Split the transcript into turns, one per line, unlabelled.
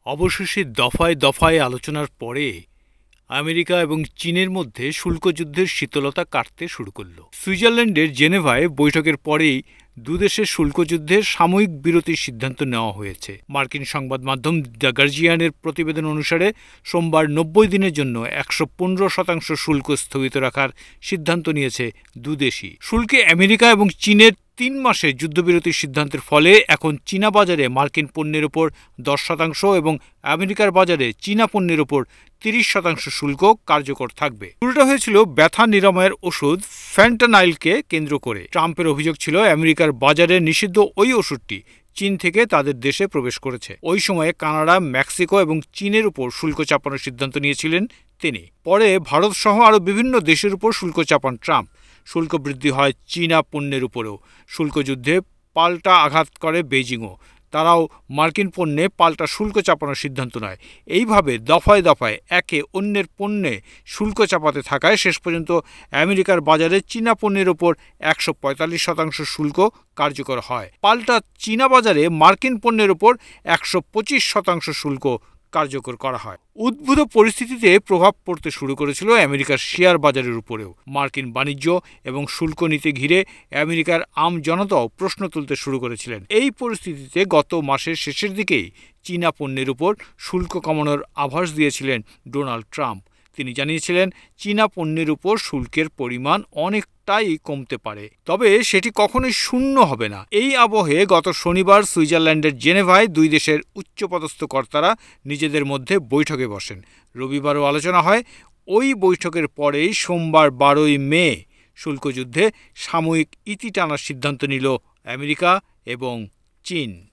অবশেষে দফায় দফায় আলোচনার পরে আমেরিকা এবং চীনের মধ্যে শুল্ক যুদ্ধের শীতলতা কাটতে শুরু করল। সুইজারল্যান্ডের জেনেভায় বৈঠকের পরেই দুদেশের শুল্ক যুদ্ধের সাময়িক বিরতির সিদ্ধান্ত নেওয়া হয়েছে। মার্কিন সংবাদ মাধ্যম দ্য গার্জিয়ানের প্রতিবেদন অনুসারে সোমবার ৯০ দিনের জন্য ১১৫% শুল্ক স্থগিত রাখার সিদ্ধান্ত নিয়েছে দুদেশই। শুল্কে আমেরিকা এবং চীনের ৩ মাসের যুদ্ধবিরতির সিদ্ধান্তের ফলে এখন চীনা বাজারে মার্কিন পণ্যের ওপর ১০% এবং আমেরিকার বাজারে চীনা পণ্যের ওপর ৩০% শুল্ক কার্যকর থাকবে। শুরুটা হয়েছিল ব্যথা নিরাময়ের ওষুধ ফ্যান্টানাইলকে কেন্দ্র করে। ট্রাম্পের অভিযোগ ছিল আমেরিকার বাজারে নিষিদ্ধ ওই ওষুধটি চীন থেকে তাদের দেশে প্রবেশ করেছে। ওই সময়ে কানাডা, মেক্সিকো এবং চীনের উপর শুল্ক চাপানোর সিদ্ধান্ত নিয়েছিলেন তিনি। পরে ভারত সহ আরও বিভিন্ন দেশের উপর শুল্ক চাপান ট্রাম্প। শুল্ক বৃদ্ধি হয় চীনা পণ্যের উপরেও। শুল্ক যুদ্ধে পাল্টা আঘাত করে বেইজিংও। তারাও মার্কিন পণ্যে পাল্টা শুল্ক চাপানোর সিদ্ধান্ত নেয়। এইভাবে দফায় দফায় একে অন্যের পণ্যে শুল্ক চাপাতে থাকায় শেষ পর্যন্ত আমেরিকার বাজারে চীনা পণ্যের ওপর ১৪৫% শুল্ক কার্যকর হয়। পাল্টা চীনা বাজারে মার্কিন পণ্যের ওপর ১২৫% শুল্ক কার্যকর করা হয়। উদ্ভূত পরিস্থিতিতে প্রভাব পড়তে শুরু করেছিল আমেরিকার শেয়ার বাজারের উপরেও। মার্কিন বাণিজ্য এবং শুল্ক নীতি ঘিরে আমেরিকার আম জনতাও প্রশ্ন তুলতে শুরু করেছিলেন। এই পরিস্থিতিতে গত মাসের শেষের দিকেই চীনা পণ্যের উপর শুল্ক কমানোর আভাস দিয়েছিলেন ডোনাল্ড ট্রাম্প। তিনি জানিয়েছিলেন চীনা পণ্যের উপর শুল্কের পরিমাণ অনেকটাই কমতে পারে, তবে সেটি কখনোই শূন্য হবে না। এই আবহে গত শনিবার সুইজারল্যান্ডের জেনেভায় দুই দেশের উচ্চপদস্থ কর্তারা নিজেদের মধ্যে বৈঠকে বসেন। রবিবারও আলোচনা হয়। ওই বৈঠকের পরেই সোমবার ১২ই মে শুল্কযুদ্ধে সাময়িক ইতি টানার সিদ্ধান্ত নিল আমেরিকা এবং চীন।